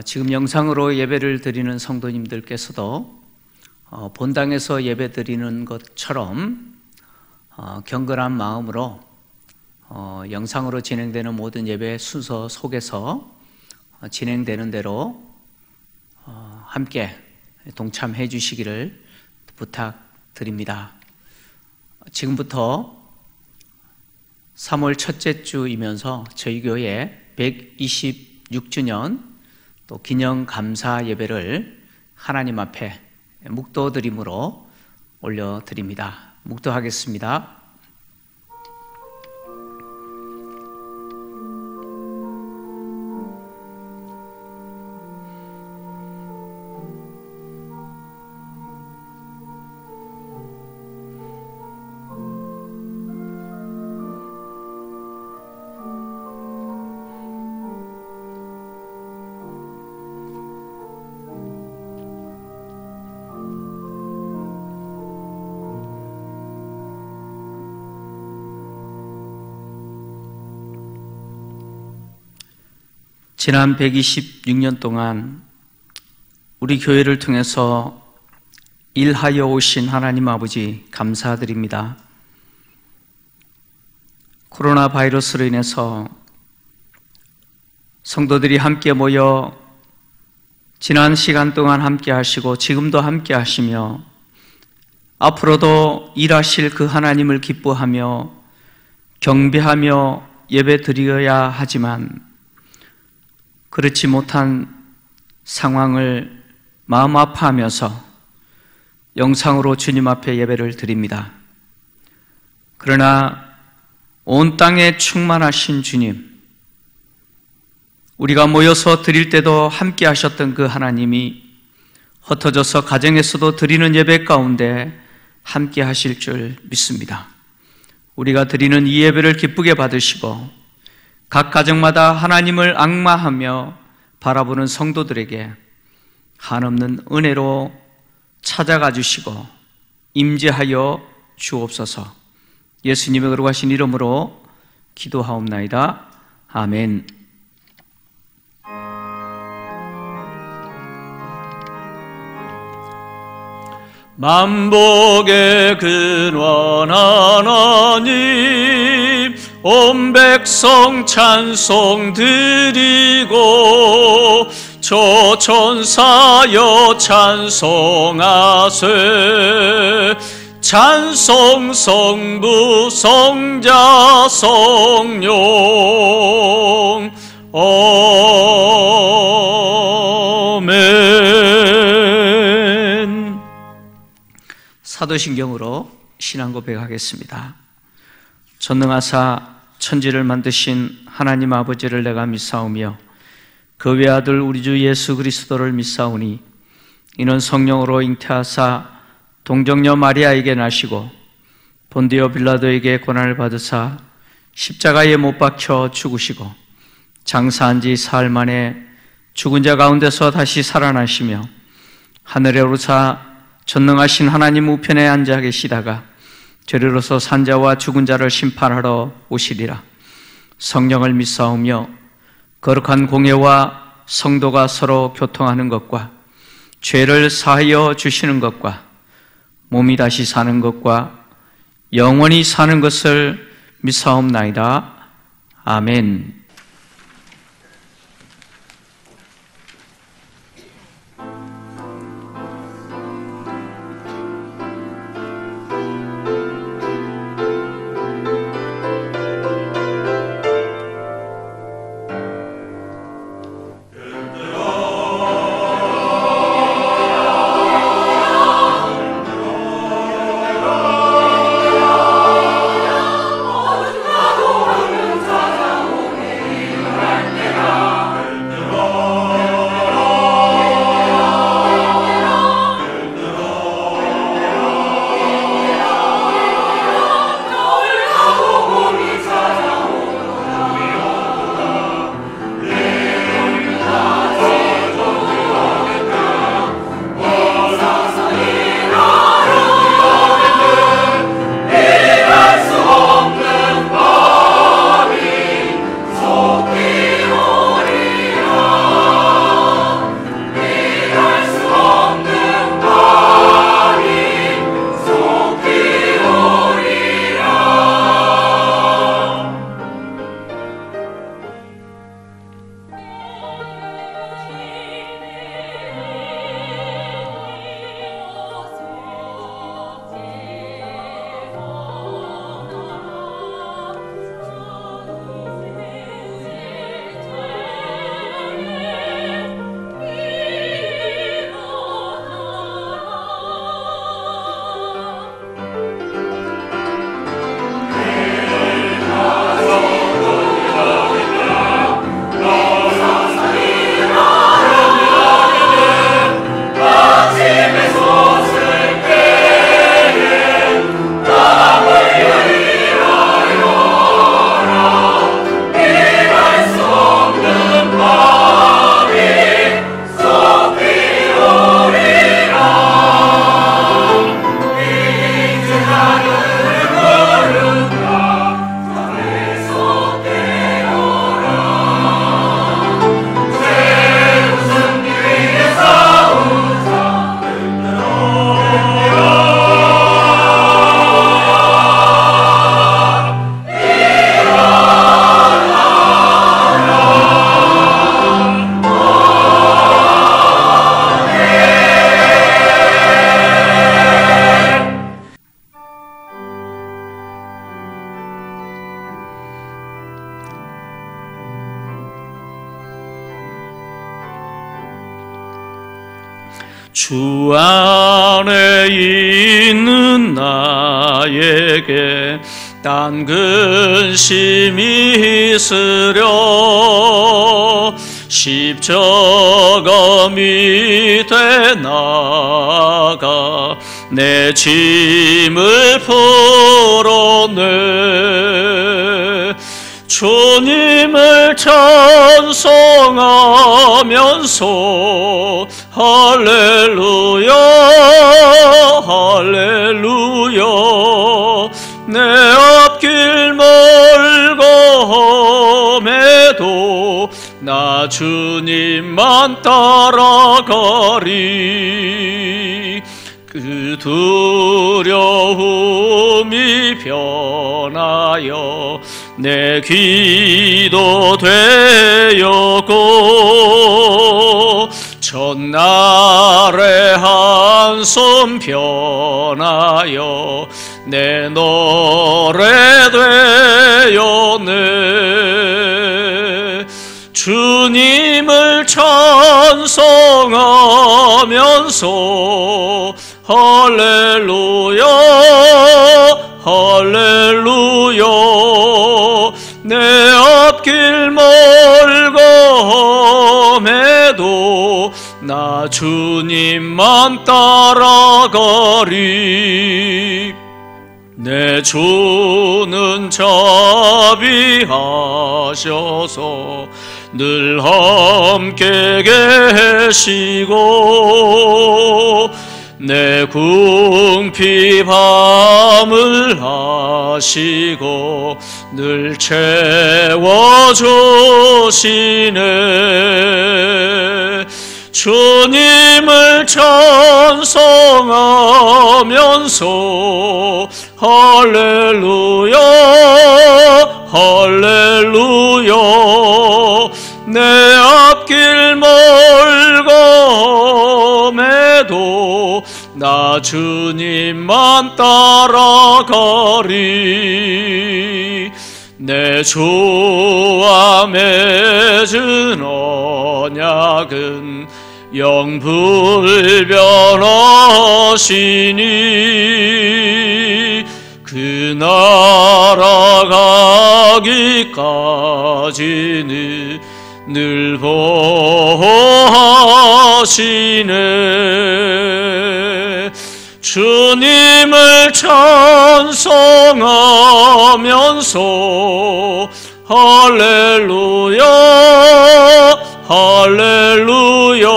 지금 영상으로 예배를 드리는 성도님들께서도 본당에서 예배 드리는 것처럼 경건한 마음으로 영상으로 진행되는 모든 예배 순서 속에서 진행되는 대로 함께 동참해 주시기를 부탁드립니다. 지금부터 3월 첫째 주이면서 저희 교회 126주년 또 기념 감사 예배를 하나님 앞에 묵도드림으로 올려드립니다. 묵도하겠습니다. 지난 126년 동안 우리 교회를 통해서 일하여 오신 하나님 아버지 감사드립니다. 코로나 바이러스로 인해서 성도들이 함께 모여 지난 시간 동안 함께 하시고 지금도 함께 하시며 앞으로도 일하실 그 하나님을 기뻐하며 경배하며 예배 드려야 하지만 그렇지 못한 상황을 마음 아파하면서 영상으로 주님 앞에 예배를 드립니다. 그러나 온 땅에 충만하신 주님, 우리가 모여서 드릴 때도 함께 하셨던 그 하나님이 흩어져서 가정에서도 드리는 예배 가운데 함께 하실 줄 믿습니다. 우리가 드리는 이 예배를 기쁘게 받으시고 각 가정마다 하나님을 앙마하며 바라보는 성도들에게 한없는 은혜로 찾아가 주시고 임재하여 주옵소서. 예수님의 거룩하신 이름으로 기도하옵나이다. 아멘. 만복의 근원 하나님, 온 백성 찬송 드리고 초천사여 찬송하세. 찬송 성부 성자 성령 아멘. 사도신경으로 신앙 고백하겠습니다. 전능하사 천지를 만드신 하나님 아버지를 내가 믿사오며 그 외아들 우리 주 예수 그리스도를 믿사오니 이는 성령으로 잉태하사 동정녀 마리아에게 나시고 본디오 빌라도에게 고난을 받으사 십자가에 못 박혀 죽으시고 장사한 지 사흘 만에 죽은 자 가운데서 다시 살아나시며 하늘에 오르사 전능하신 하나님 우편에 앉아 계시다가 저리로서 산자와 죽은 자를 심판하러 오시리라. 성령을 믿사오며 거룩한 공예와 성도가 서로 교통하는 것과 죄를 사하여 주시는 것과 몸이 다시 사는 것과 영원히 사는 것을 믿사옵나이다. 아멘. 주 안에 있는 나에게 딴 근심이 있으려 십자가 밑에 나가 내 짐을 풀어내 주님을 찬송하면서 할렐루야 할렐루야 내 앞길 멀고 험해도 나 주님만 따라가리 그 두려움이 변하여 내 기도 되었고 전날의 한숨 변하여 내 노래 되었네 주님을 찬송하면서 할렐루야 할렐루야 내 앞길 멀고 험해도 나 주님만 따라가리 내 주는 자비하셔서 늘 함께 계시고 내 궁핍함을 아시고 늘 채워주시네 주님을 찬송하면서 할렐루야 할렐루야 내 앞길 멀고 험해도 나 주님만 따라가리 내 주와 맺은 언약은 영불변하시니 그 나라 가기까지는 늘 보호하시네 주님을 찬송하면서 할렐루야 할렐루야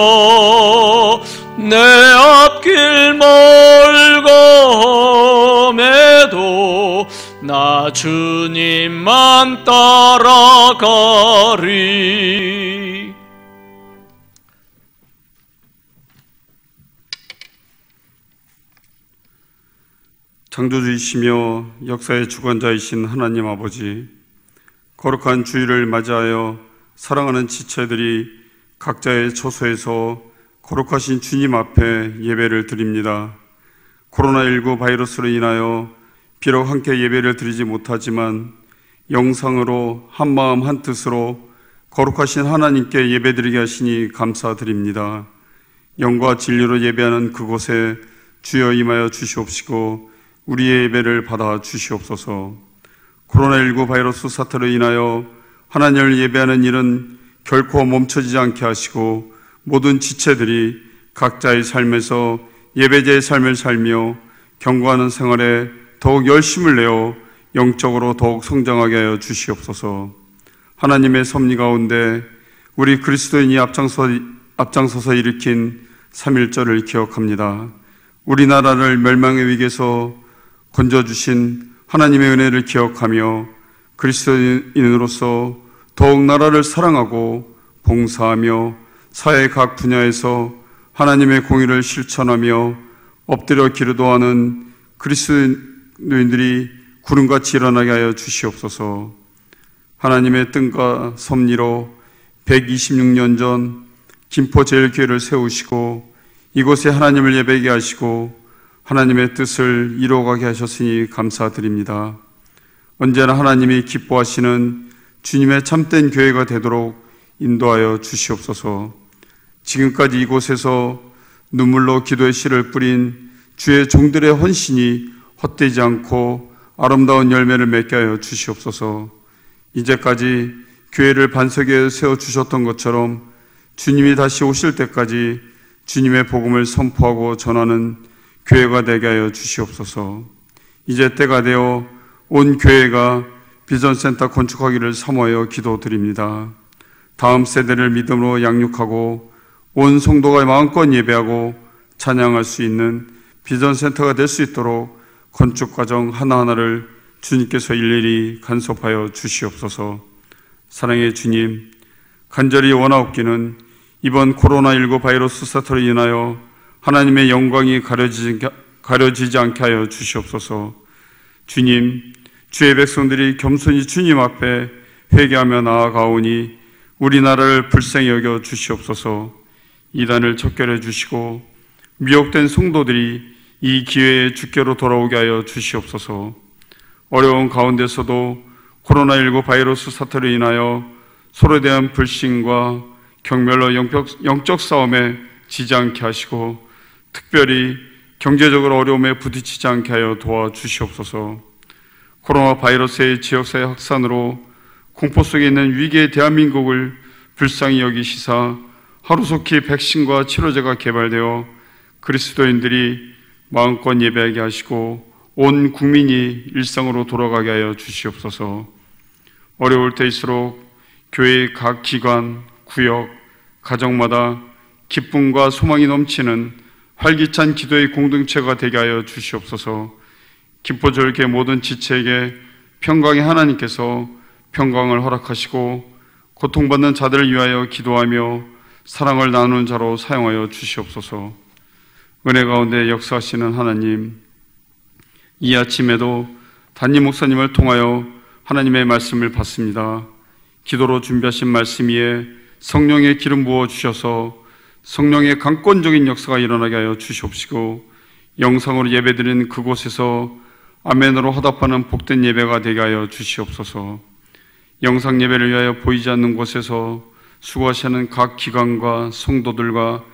내 앞길 멀고 험해도 나 주님만 따라가리 창조주이시며 역사의 주관자이신 하나님 아버지, 거룩한 주일을 맞이하여 사랑하는 지체들이 각자의 처소에서 거룩하신 주님 앞에 예배를 드립니다. 코로나19 바이러스로 인하여 비록 함께 예배를 드리지 못하지만 영상으로 한마음 한뜻으로 거룩하신 하나님께 예배드리게 하시니 감사드립니다. 영과 진리로 예배하는 그곳에 주여 임하여 주시옵시고 우리의 예배를 받아 주시옵소서. 코로나19 바이러스 사태로 인하여 하나님을 예배하는 일은 결코 멈춰지지 않게 하시고 모든 지체들이 각자의 삶에서 예배자의 삶을 살며 경고하는 생활에 더욱 열심을 내어 영적으로 더욱 성장하게 하여 주시옵소서. 하나님의 섭리 가운데 우리 그리스도인이 앞장서서 일으킨 3.1절을 기억합니다. 우리나라를 멸망의 위기에서 건져주신 하나님의 은혜를 기억하며 그리스도인으로서 더욱 나라를 사랑하고 봉사하며 사회 각 분야에서 하나님의 공의를 실천하며 엎드려 기도하는 그리스도인들이 구름같이 일어나게 하여 주시옵소서. 하나님의 뜻과 섭리로 126년 전 김포제일교회를 세우시고 이곳에 하나님을 예배하게 하시고 하나님의 뜻을 이루어가게 하셨으니 감사드립니다. 언제나 하나님이 기뻐하시는 주님의 참된 교회가 되도록 인도하여 주시옵소서. 지금까지 이곳에서 눈물로 기도의 씨를 뿌린 주의 종들의 헌신이 헛되지 않고 아름다운 열매를 맺게 하여 주시옵소서. 이제까지 교회를 반석에 세워주셨던 것처럼 주님이 다시 오실 때까지 주님의 복음을 선포하고 전하는 교회가 되게 하여 주시옵소서. 이제 때가 되어 온 교회가 비전센터 건축하기를 사모하여 기도드립니다. 다음 세대를 믿음으로 양육하고 온 성도가 마음껏 예배하고 찬양할 수 있는 비전센터가 될 수 있도록 건축 과정 하나하나를 주님께서 일일이 간섭하여 주시옵소서. 사랑의 주님, 간절히 원하옵기는 이번 코로나19 바이러스 사태로 인하여 하나님의 영광이 가려지지 않게 하여 주시옵소서. 주님, 주의 백성들이 겸손히 주님 앞에 회개하며 나아가오니 우리나라를 불쌍히 여겨 주시옵소서. 이단을 척결해 주시고 미혹된 성도들이 이 기회에 주께로 돌아오게 하여 주시옵소서. 어려운 가운데서도 코로나19 바이러스 사태로 인하여 서로에 대한 불신과 경멸로 영적 싸움에 지지 않게 하시고 특별히 경제적으로 어려움에 부딪히지 않게 하여 도와주시옵소서. 코로나 바이러스의 지역사회 확산으로 공포 속에 있는 위기의 대한민국을 불쌍히 여기시사 하루속히 백신과 치료제가 개발되어 그리스도인들이 마음껏 예배하게 하시고 온 국민이 일상으로 돌아가게 하여 주시옵소서. 어려울 때일수록 교회의 각 기관, 구역, 가정마다 기쁨과 소망이 넘치는 활기찬 기도의 공동체가 되게 하여 주시옵소서. 기뻐절개 모든 지체에게 평강의 하나님께서 평강을 허락하시고 고통받는 자들을 위하여 기도하며 사랑을 나누는 자로 사용하여 주시옵소서. 은혜 가운데 역사하시는 하나님, 이 아침에도 담임 목사님을 통하여 하나님의 말씀을 받습니다. 기도로 준비하신 말씀 위에 성령의 기름 부어 주셔서 성령의 강권적인 역사가 일어나게 하여 주시옵시고 영상으로 예배드리는 그곳에서 아멘으로 화답하는 복된 예배가 되게 하여 주시옵소서. 영상 예배를 위하여 보이지 않는 곳에서 수고하시는 각 기관과 성도들과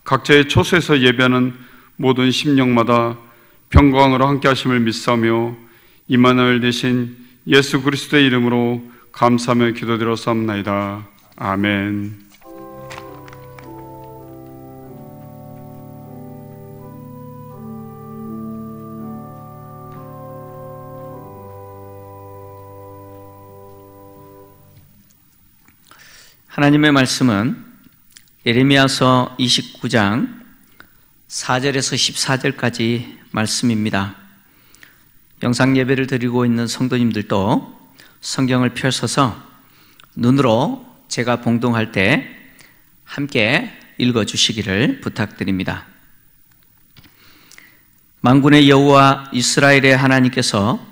각자의 처소에서 예배하는 모든 심령마다 평강으로 함께 하심을 믿사오며 임마누엘 되신 예수 그리스도의 이름으로 감사하며 기도드렸사옵나이다. 아멘. 하나님의 말씀은 예레미야서 29장 4절에서 14절까지 말씀입니다. 영상 예배를 드리고 있는 성도님들도 성경을 펼쳐서 눈으로 제가 봉독할 때 함께 읽어주시기를 부탁드립니다. 만군의 여호와 이스라엘의 하나님께서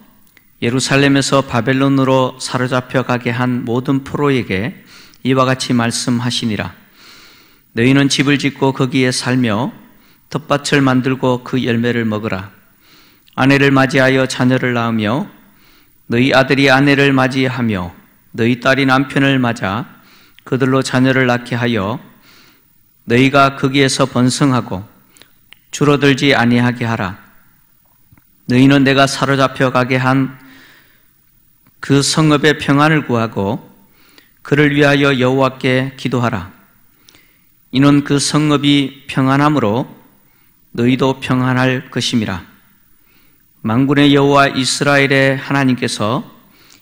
예루살렘에서 바벨론으로 사로잡혀 가게 한 모든 포로에게 이와 같이 말씀하시니라. 너희는 집을 짓고 거기에 살며 텃밭을 만들고 그 열매를 먹으라. 아내를 맞이하여 자녀를 낳으며 너희 아들이 아내를 맞이하며 너희 딸이 남편을 맞아 그들로 자녀를 낳게 하여 너희가 거기에서 번성하고 줄어들지 아니하게 하라. 너희는 내가 사로잡혀 가게 한 그 성읍의 평안을 구하고 그를 위하여 여호와께 기도하라. 이는 그 성읍이 평안함으로 너희도 평안할 것임이라. 만군의 여호와 이스라엘의 하나님께서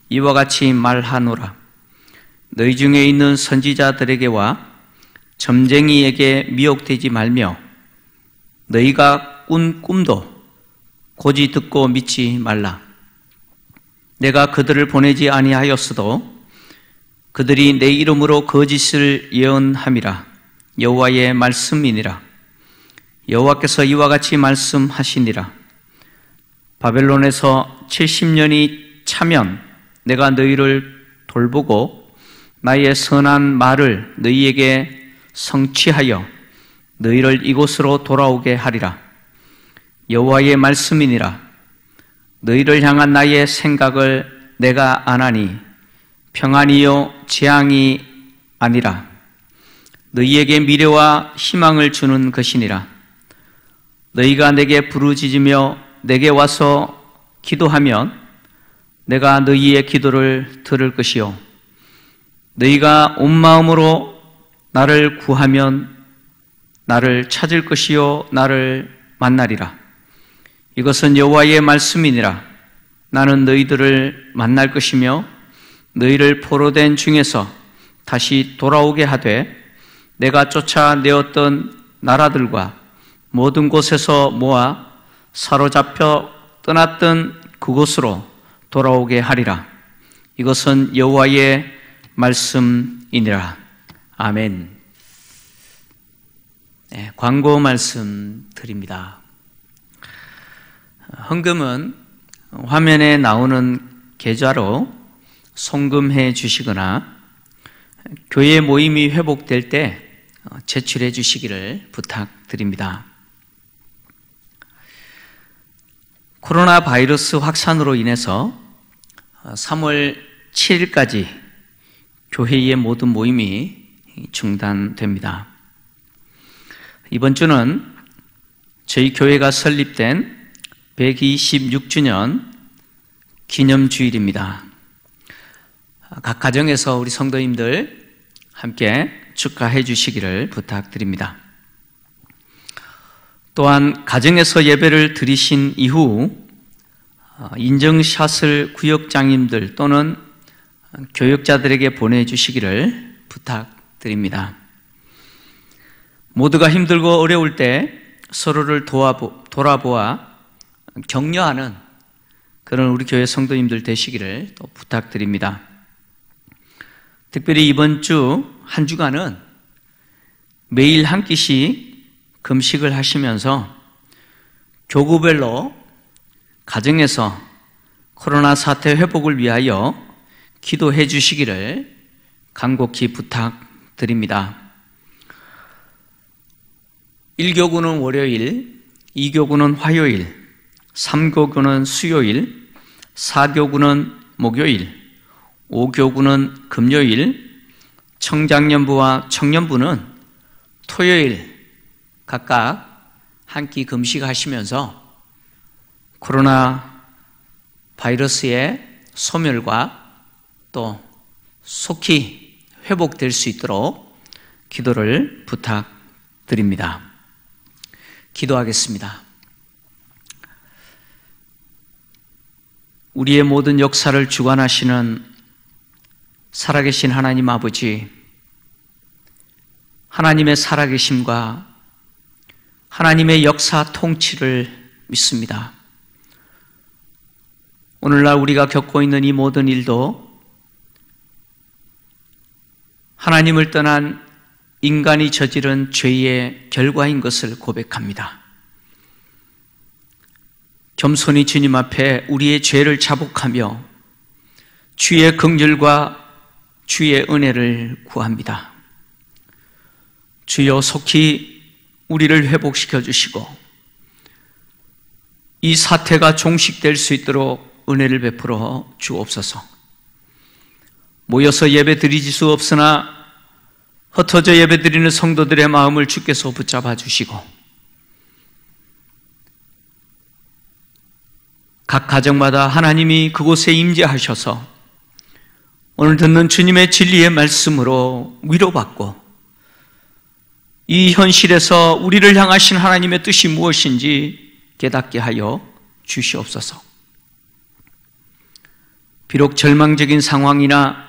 이와 같이 말하노라. 너희 중에 있는 선지자들에게와 점쟁이에게 미혹되지 말며 너희가 꾼 꿈도 고지 듣고 믿지 말라. 내가 그들을 보내지 아니하였어도 그들이 내 이름으로 거짓을 예언함이라. 여호와의 말씀이니라. 여호와께서 이와 같이 말씀하시니라. 바벨론에서 70년이 차면 내가 너희를 돌보고 나의 선한 말을 너희에게 성취하여 너희를 이곳으로 돌아오게 하리라. 여호와의 말씀이니라. 너희를 향한 나의 생각을 내가 아나니 평안이요 재앙이 아니라 너희에게 미래와 희망을 주는 것이니라. 너희가 내게 부르짖으며 내게 와서 기도하면 내가 너희의 기도를 들을 것이요 너희가 온 마음으로 나를 구하면 나를 찾을 것이요 나를 만나리라. 이것은 여호와의 말씀이니라. 나는 너희들을 만날 것이며 너희를 포로된 중에서 다시 돌아오게 하되 내가 쫓아내었던 나라들과 모든 곳에서 모아 사로잡혀 떠났던 그곳으로 돌아오게 하리라. 이것은 여호와의 말씀이니라. 아멘. 네, 광고 말씀 드립니다. 헌금은 화면에 나오는 계좌로 송금해 주시거나 교회 모임이 회복될 때 제출해 주시기를 부탁드립니다. 코로나 바이러스 확산으로 인해서 3월 7일까지 교회의 모든 모임이 중단됩니다. 이번 주는 저희 교회가 설립된 126주년 기념주일입니다. 각 가정에서 우리 성도님들 함께 축하해 주시기를 부탁드립니다. 또한 가정에서 예배를 드리신 이후 인증샷을 구역장님들 또는 교역자들에게 보내주시기를 부탁드립니다. 모두가 힘들고 어려울 때 서로를 돌아보아 격려하는 그런 우리 교회 성도님들 되시기를 또 부탁드립니다. 특별히 이번 주 한 주간은 매일 한 끼씩 금식을 하시면서 교구별로 가정에서 코로나 사태 회복을 위하여 기도해 주시기를 간곡히 부탁드립니다. 1교구는 월요일, 2교구는 화요일, 3교구는 수요일, 4교구는 목요일, 5교구는 금요일, 청장년부와 청년부는 토요일 각각 한 끼 금식하시면서 코로나 바이러스의 소멸과 또 속히 회복될 수 있도록 기도를 부탁드립니다. 기도하겠습니다. 우리의 모든 역사를 주관하시는 살아계신 하나님 아버지, 하나님의 살아계심과 하나님의 역사 통치를 믿습니다. 오늘날 우리가 겪고 있는 이 모든 일도 하나님을 떠난 인간이 저지른 죄의 결과인 것을 고백합니다. 겸손히 주님 앞에 우리의 죄를 자복하며 주의 긍휼과 주의 은혜를 구합니다. 주여 속히 우리를 회복시켜 주시고 이 사태가 종식될 수 있도록 은혜를 베풀어 주옵소서. 모여서 예배드릴 수 없으나 흩어져 예배드리는 성도들의 마음을 주께서 붙잡아 주시고 각 가정마다 하나님이 그곳에 임재하셔서 오늘 듣는 주님의 진리의 말씀으로 위로받고 이 현실에서 우리를 향하신 하나님의 뜻이 무엇인지 깨닫게 하여 주시옵소서. 비록 절망적인 상황이나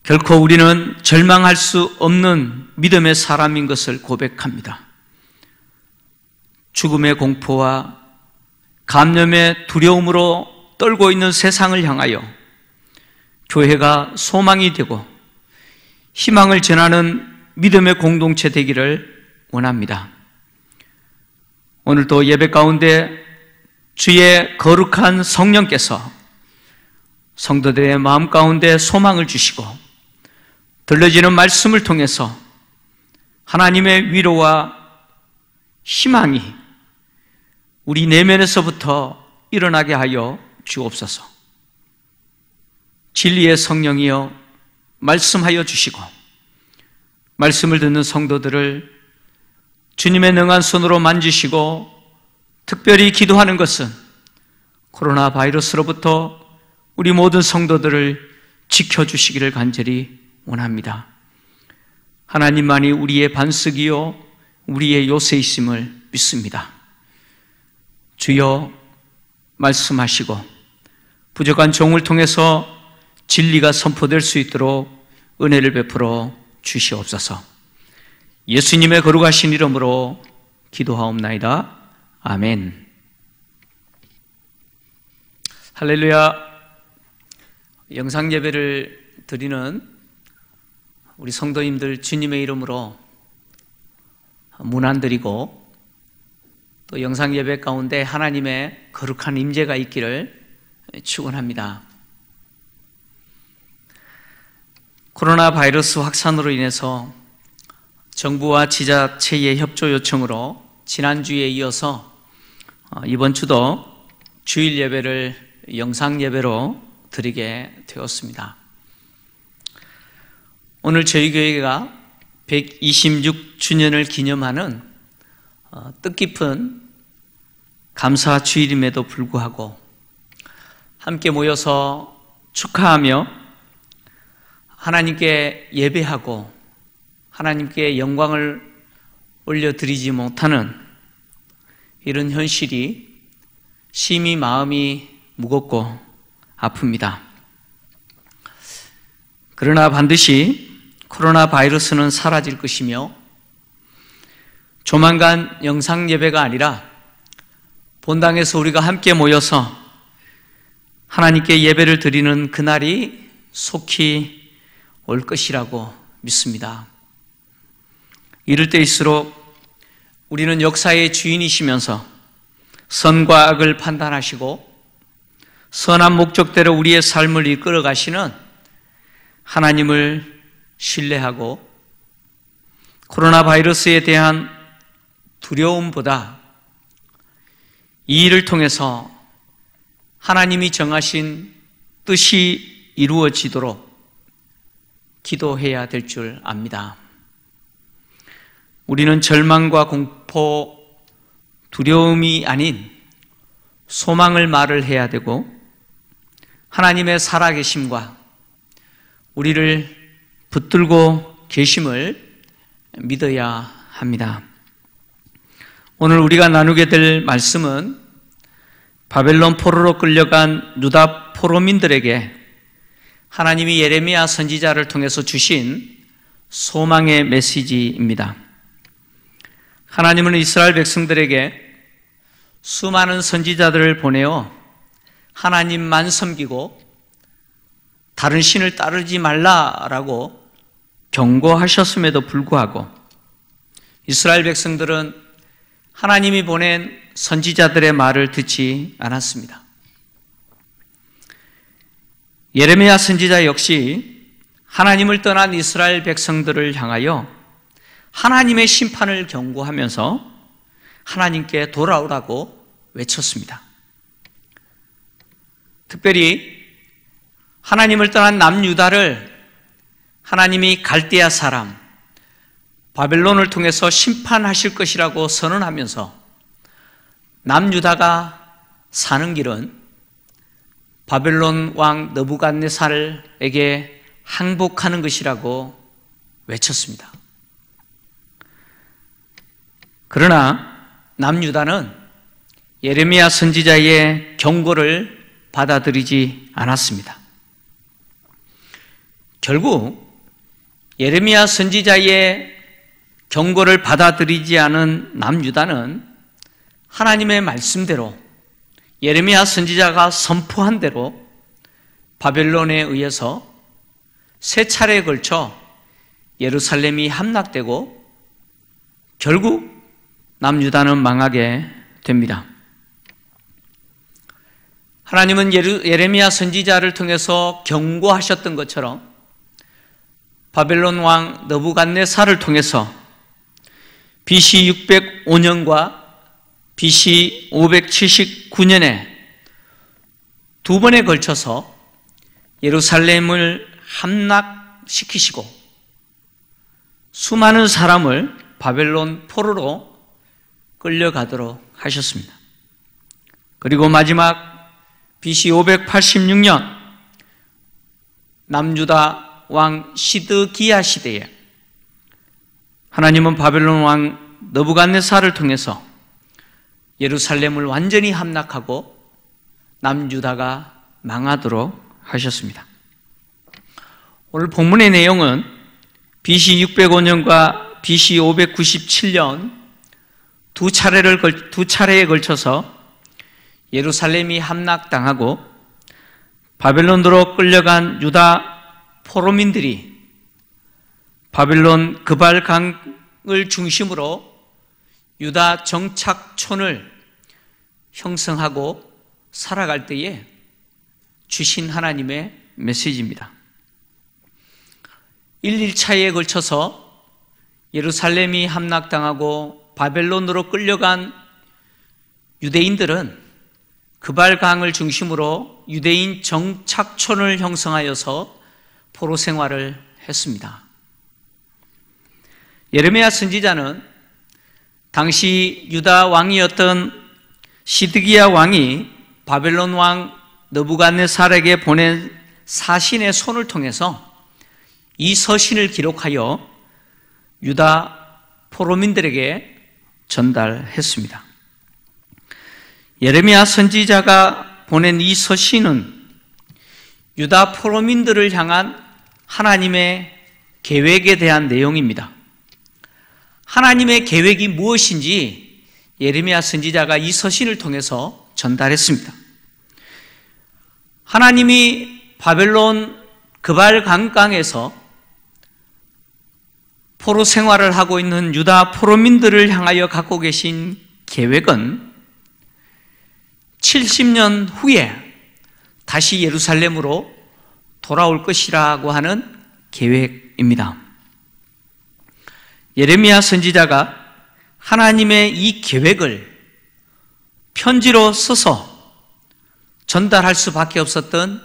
결코 우리는 절망할 수 없는 믿음의 사람인 것을 고백합니다. 죽음의 공포와 감염의 두려움으로 떨고 있는 세상을 향하여 교회가 소망이 되고 희망을 전하는 믿음의 공동체 되기를 원합니다. 오늘도 예배 가운데 주의 거룩한 성령께서 성도들의 마음 가운데 소망을 주시고 들려지는 말씀을 통해서 하나님의 위로와 희망이 우리 내면에서부터 일어나게 하여 주옵소서. 진리의 성령이여 말씀하여 주시고 말씀을 듣는 성도들을 주님의 능한 손으로 만지시고 특별히 기도하는 것은 코로나 바이러스로부터 우리 모든 성도들을 지켜주시기를 간절히 원합니다. 하나님만이 우리의 반석이요 우리의 요새이심을 믿습니다. 주여 말씀하시고 부족한 종을 통해서 진리가 선포될 수 있도록 은혜를 베풀어 주시옵소서. 예수님의 거룩하신 이름으로 기도하옵나이다. 아멘. 할렐루야. 영상 예배를 드리는 우리 성도님들 주님의 이름으로 문안드리고 또 영상 예배 가운데 하나님의 거룩한 임재가 있기를 축원합니다. 코로나 바이러스 확산으로 인해서 정부와 지자체의 협조 요청으로 지난주에 이어서 이번 주도 주일 예배를 영상 예배로 드리게 되었습니다. 오늘 저희 교회가 126주년을 기념하는 뜻깊은 감사 주일임에도 불구하고 함께 모여서 축하하며 하나님께 예배하고 하나님께 영광을 올려드리지 못하는 이런 현실이 심히 마음이 무겁고 아픕니다. 그러나 반드시 코로나 바이러스는 사라질 것이며 조만간 영상 예배가 아니라 본당에서 우리가 함께 모여서 하나님께 예배를 드리는 그날이 속히 올 것이라고 믿습니다. 이럴 때일수록 우리는 역사의 주인이시면서 선과 악을 판단하시고 선한 목적대로 우리의 삶을 이끌어 가시는 하나님을 신뢰하고 코로나 바이러스에 대한 두려움보다 이 일을 통해서 하나님이 정하신 뜻이 이루어지도록 기도해야 될 줄 압니다. 우리는 절망과 공포, 두려움이 아닌 소망을 말을 해야 되고 하나님의 살아계심과 우리를 붙들고 계심을 믿어야 합니다. 오늘 우리가 나누게 될 말씀은 바벨론 포로로 끌려간 유다 포로민들에게 하나님이 예레미야 선지자를 통해서 주신 소망의 메시지입니다. 하나님은 이스라엘 백성들에게 수많은 선지자들을 보내어 하나님만 섬기고 다른 신을 따르지 말라라고 경고하셨음에도 불구하고 이스라엘 백성들은 하나님이 보낸 선지자들의 말을 듣지 않았습니다. 예레미야 선지자 역시 하나님을 떠난 이스라엘 백성들을 향하여 하나님의 심판을 경고하면서 하나님께 돌아오라고 외쳤습니다. 특별히 하나님을 떠난 남유다를 하나님이 갈대아 사람 바벨론을 통해서 심판하실 것이라고 선언하면서 남유다가 사는 길은 바벨론 왕 느부갓네살에게 항복하는 것이라고 외쳤습니다. 그러나 남유다는 예레미야 선지자의 경고를 받아들이지 않았습니다. 결국 예레미야 선지자의 경고를 받아들이지 않은 남유다는 하나님의 말씀대로 예레미야 선지자가 선포한 대로 바벨론에 의해서 세 차례에 걸쳐 예루살렘이 함락되고 결국 남유다는 망하게 됩니다. 하나님은 예레미야 선지자를 통해서 경고하셨던 것처럼 바벨론 왕 느부갓네살을 통해서 BC 605년과 BC 579년에 두 번에 걸쳐서 예루살렘을 함락시키시고 수많은 사람을 바벨론 포로로 끌려가도록 하셨습니다. 그리고 마지막 BC 586년 남유다 왕 시드기야 시대에 하나님은 바벨론 왕 느부갓네살을 통해서 예루살렘을 완전히 함락하고 남유다가 망하도록 하셨습니다. 오늘 본문의 내용은 BC 605년과 BC 597년 두 차례에 걸쳐서 예루살렘이 함락당하고 바벨론으로 끌려간 유다 포로민들이 바벨론 그발강을 중심으로 유다 정착촌을 형성하고 살아갈 때에 주신 하나님의 메시지입니다. 1차에 걸쳐서 예루살렘이 함락당하고 바벨론으로 끌려간 유대인들은 그발강을 중심으로 유대인 정착촌을 형성하여서 포로 생활을 했습니다. 예레미야 선지자는 당시 유다 왕이었던 시드기야 왕이 바벨론 왕 느부갓네살에게 보낸 사신의 손을 통해서 이 서신을 기록하여 유다 포로민들에게 전달했습니다. 예레미야 선지자가 보낸 이 서신은 유다 포로민들을 향한 하나님의 계획에 대한 내용입니다. 하나님의 계획이 무엇인지 예레미야 선지자가 이 서신을 통해서 전달했습니다. 하나님이 바벨론 그발강강에서 포로 생활을 하고 있는 유다 포로민들을 향하여 갖고 계신 계획은 70년 후에 다시 예루살렘으로 돌아올 것이라고 하는 계획입니다. 예레미야 선지자가 하나님의 이 계획을 편지로 써서 전달할 수밖에 없었던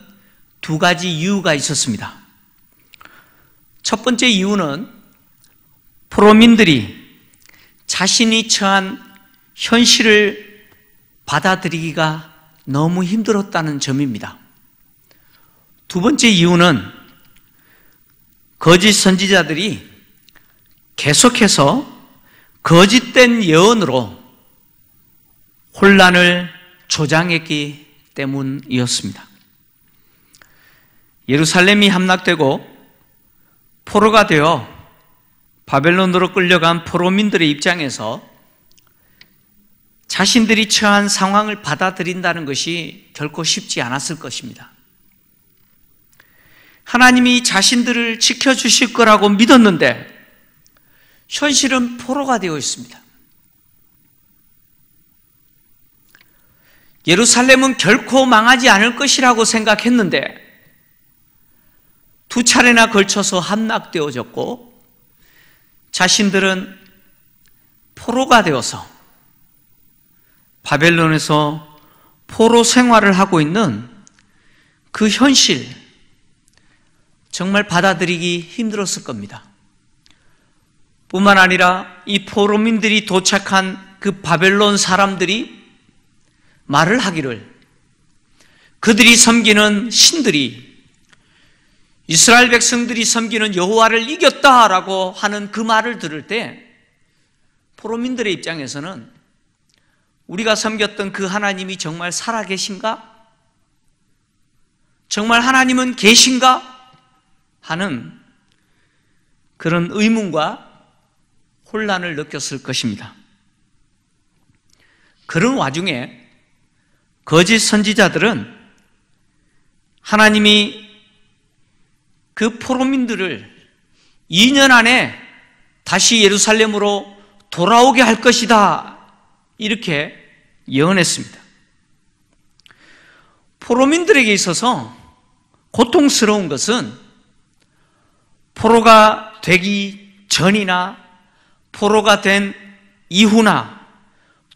두 가지 이유가 있었습니다. 첫 번째 이유는 포로민들이 자신이 처한 현실을 받아들이기가 너무 힘들었다는 점입니다. 두 번째 이유는 거짓 선지자들이 계속해서 거짓된 예언으로 혼란을 조장했기 때문이었습니다. 예루살렘이 함락되고 포로가 되어 바벨론으로 끌려간 포로민들의 입장에서 자신들이 처한 상황을 받아들인다는 것이 결코 쉽지 않았을 것입니다. 하나님이 자신들을 지켜주실 거라고 믿었는데 현실은 포로가 되어 있습니다. 예루살렘은 결코 망하지 않을 것이라고 생각했는데 두 차례나 걸쳐서 함락되어졌고 자신들은 포로가 되어서 바벨론에서 포로 생활을 하고 있는 그 현실, 정말 받아들이기 힘들었을 겁니다. 뿐만 아니라 이 포로민들이 도착한 그 바벨론 사람들이 말을 하기를 그들이 섬기는 신들이 이스라엘 백성들이 섬기는 여호와를 이겼다라고 하는 그 말을 들을 때 포로민들의 입장에서는 우리가 섬겼던 그 하나님이 정말 살아계신가? 정말 하나님은 계신가? 하는 그런 의문과 혼란을 느꼈을 것입니다. 그런 와중에 거짓 선지자들은 하나님이 그 포로민들을 2년 안에 다시 예루살렘으로 돌아오게 할 것이다, 이렇게 예언했습니다. 포로민들에게 있어서 고통스러운 것은 포로가 되기 전이나 포로가 된 이후나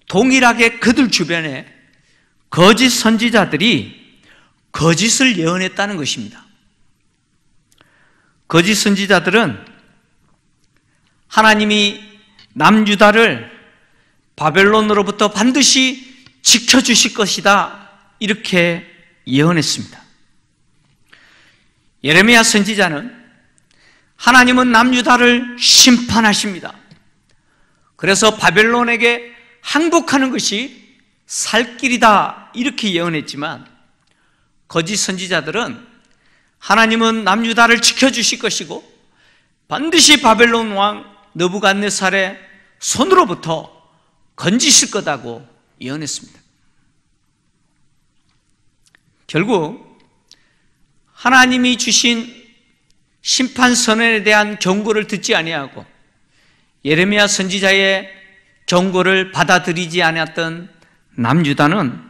동일하게 그들 주변에 거짓 선지자들이 거짓을 예언했다는 것입니다. 거짓 선지자들은 하나님이 남유다를 바벨론으로부터 반드시 지켜주실 것이다, 이렇게 예언했습니다. 예레미야 선지자는 하나님은 남유다를 심판하십니다. 그래서 바벨론에게 항복하는 것이 살 길이다, 이렇게 예언했지만 거짓 선지자들은 하나님은 남유다를 지켜주실 것이고 반드시 바벨론 왕 느부갓네살의 손으로부터 건지실 거다고 예언했습니다. 결국 하나님이 주신 심판 선언에 대한 경고를 듣지 아니하고 예레미야 선지자의 경고를 받아들이지 않았던 남유다는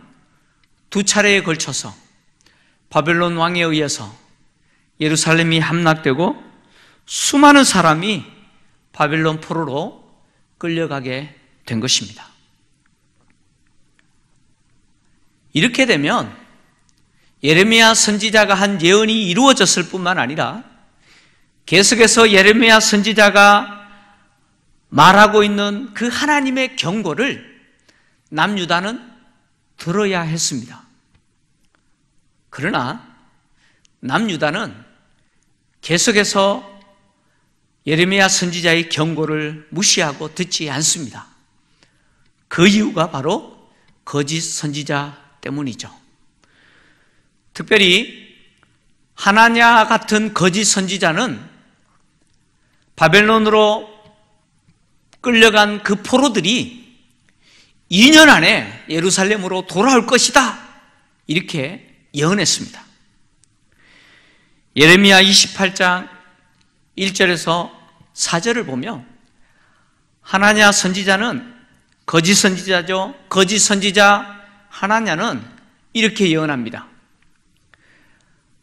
두 차례에 걸쳐서 바벨론 왕에 의해서 예루살렘이 함락되고 수많은 사람이 바벨론 포로로 끌려가게 된 것입니다. 이렇게 되면 예레미야 선지자가 한 예언이 이루어졌을 뿐만 아니라 계속해서 예레미야 선지자가 말하고 있는 그 하나님의 경고를 남유다는 들어야 했습니다. 그러나 남유다는 계속해서 예레미야 선지자의 경고를 무시하고 듣지 않습니다. 그 이유가 바로 거짓 선지자 때문이죠. 특별히 하나냐 같은 거짓 선지자는 바벨론으로 끌려간 그 포로들이 2년 안에 예루살렘으로 돌아올 것이다, 이렇게 예언했습니다. 예레미야 28장 1절에서 4절을 보면 하나냐 선지자는 거짓 선지자죠. 거짓 선지자 하나냐는 이렇게 예언합니다.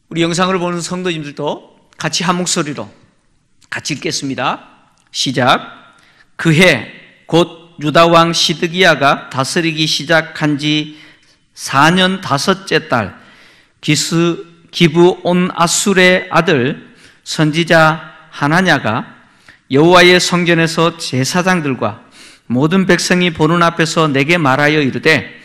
우리 영상을 보는 성도님들도 같이 한 목소리로 같이 읽겠습니다. 시작. 그해 곧 유다 왕 시드기야가 다스리기 시작한 지 4년 5째 달 기브온 아술의 아들 선지자 하나냐가 여호와의 성전에서 제사장들과 모든 백성이 보는 앞에서 내게 말하여 이르되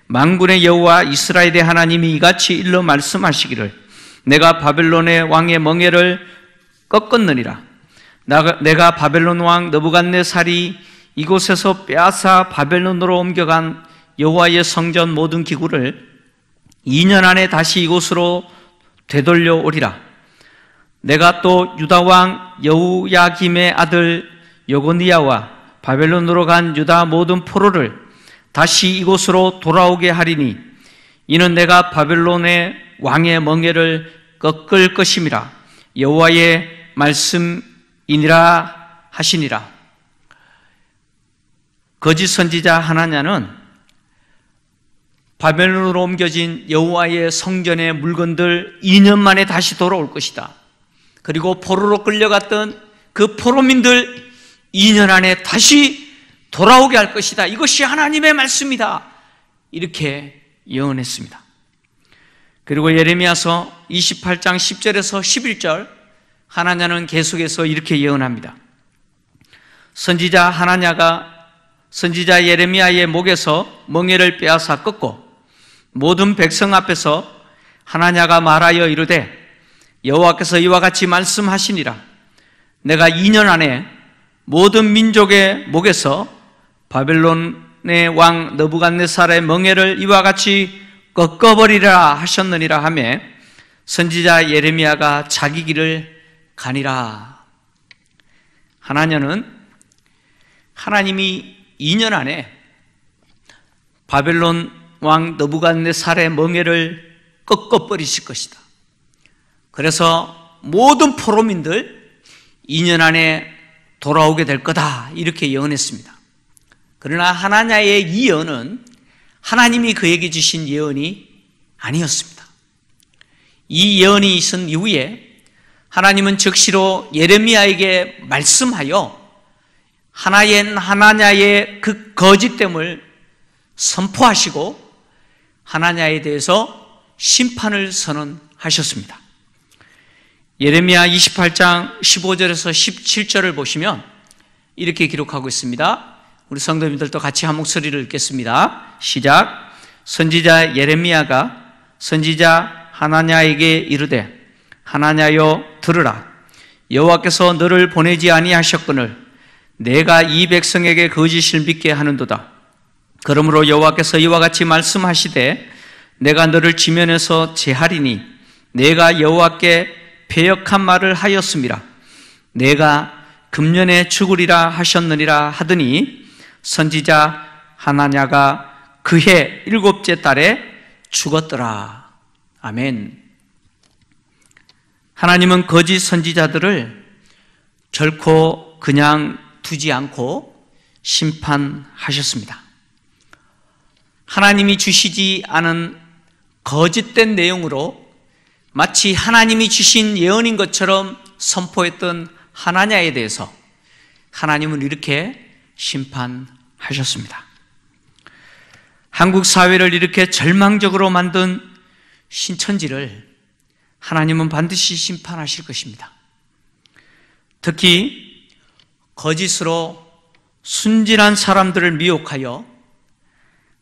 만군의 여호와 이스라엘의 하나님이 이같이 일러 말씀하시기를 내가 바벨론의 왕의 멍에를 꺾었느니라. 내가 바벨론 왕 느부갓네살이 이곳에서 빼앗아 바벨론으로 옮겨간 여호와의 성전 모든 기구를 2년 안에 다시 이곳으로 되돌려 오리라. 내가 또 유다 왕 여우야김의 아들 여고니야와 바벨론으로 간 유다 모든 포로를 다시 이곳으로 돌아오게 하리니 이는 내가 바벨론의 왕의 멍에를 꺾을 것임이라. 여호와의 말씀이니라 하시니라. 거짓 선지자 하나냐는 바벨론으로 옮겨진 여호와의 성전의 물건들 2년 만에 다시 돌아올 것이다. 그리고 포로로 끌려갔던 그 포로민들 2년 안에 다시 돌아오게 할 것이다. 이것이 하나님의 말씀이다. 이렇게 예언했습니다. 그리고 예레미야서 28장 10절에서 11절 하나냐는 계속해서 이렇게 예언합니다. 선지자 하나냐가 선지자 예레미야의 목에서 멍에를 빼앗아 꺾고 모든 백성 앞에서 하나냐가 말하여 이르되 여호와께서 이와 같이 말씀하시니라. 내가 2년 안에 모든 민족의 목에서 바벨론의 왕 느부갓네살의 멍에를 이와 같이 꺾어버리라 하셨느니라 하며 선지자 예레미야가 자기 길을 가니라. 하나냐는 하나님이 2년 안에 바벨론 왕 느부갓네살의 멍에를 꺾어버리실 것이다. 그래서 모든 포로민들 2년 안에 돌아오게 될 거다, 이렇게 예언했습니다. 그러나 하나냐의 이 예언은 하나님이 그에게 주신 예언이 아니었습니다. 이 예언이 있은 이후에 하나님은 즉시로 예레미야에게 말씀하여 하나냐의 그 거짓됨을 선포하시고 하나냐에 대해서 심판을 선언하셨습니다. 예레미야 28장 15절에서 17절을 보시면 이렇게 기록하고 있습니다. 우리 성도님들도 같이 한 목소리를 읽겠습니다. 시작. 선지자 예레미야가 선지자 하나냐에게 이르되 하나냐여 들으라. 여호와께서 너를 보내지 아니하셨거늘 내가 이 백성에게 거짓을 믿게 하는도다. 그러므로 여호와께서 이와 같이 말씀하시되 내가 너를 지면에서 제하리니 내가 여호와께 배역한 말을 하였음이라. 내가 금년에 죽으리라 하셨느니라 하더니 선지자 하나냐가 그해 7째 달에 죽었더라. 아멘. 하나님은 거짓 선지자들을 결코 그냥 두지 않고 심판하셨습니다. 하나님이 주시지 않은 거짓된 내용으로 마치 하나님이 주신 예언인 것처럼 선포했던 하나냐에 대해서 하나님은 이렇게 심판하셨습니다. 한국 사회를 이렇게 절망적으로 만든 신천지를 하나님은 반드시 심판하실 것입니다. 특히 거짓으로 순진한 사람들을 미혹하여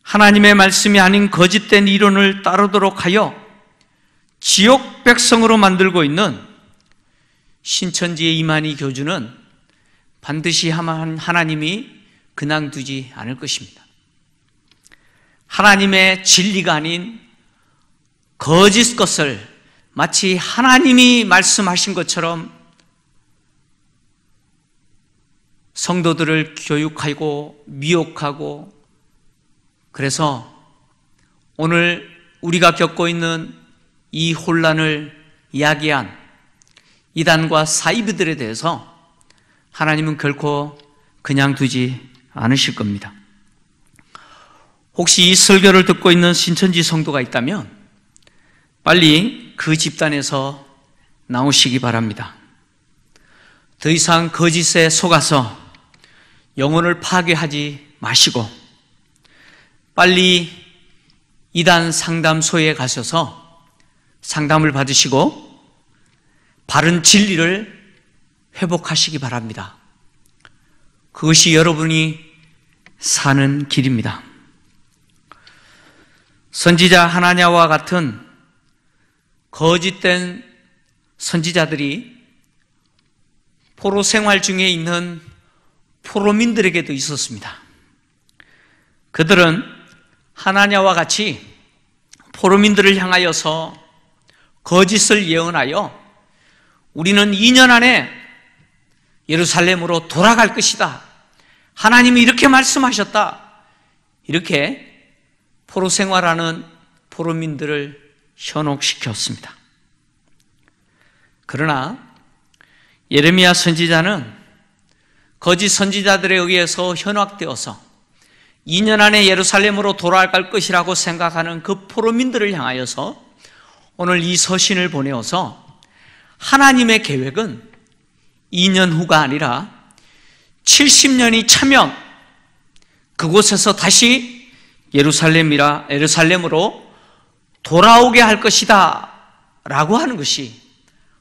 하나님의 말씀이 아닌 거짓된 이론을 따르도록 하여 지옥 백성으로 만들고 있는 신천지의 이만희 교주는 반드시 하나님이 그냥 두지 않을 것입니다. 하나님의 진리가 아닌 거짓 것을 마치 하나님이 말씀하신 것처럼 성도들을 교육하고 미혹하고, 그래서 오늘 우리가 겪고 있는 이 혼란을 야기한 이단과 사이비들에 대해서 하나님은 결코 그냥 두지 않으실 겁니다. 혹시 이 설교를 듣고 있는 신천지 성도가 있다면 빨리 그 집단에서 나오시기 바랍니다. 더 이상 거짓에 속아서 영혼을 파괴하지 마시고 빨리 이단 상담소에 가셔서 상담을 받으시고 바른 진리를 회복하시기 바랍니다. 그것이 여러분이 사는 길입니다. 선지자 하나냐와 같은 거짓된 선지자들이 포로 생활 중에 있는 포로민들에게도 있었습니다. 그들은 하나냐와 같이 포로민들을 향하여서 거짓을 예언하여 우리는 2년 안에 예루살렘으로 돌아갈 것이다. 하나님이 이렇게 말씀하셨다. 이렇게 포로 생활하는 포로민들을 현혹시켰습니다. 그러나 예레미야 선지자는 거짓 선지자들에 의해서 현혹되어서 2년 안에 예루살렘으로 돌아갈 것이라고 생각하는 그 포로민들을 향하여서 오늘 이 서신을 보내어서 하나님의 계획은 2년 후가 아니라 70년이 차면 그곳에서 다시 예루살렘으로 돌아오게 할 것이다 라고 하는 것이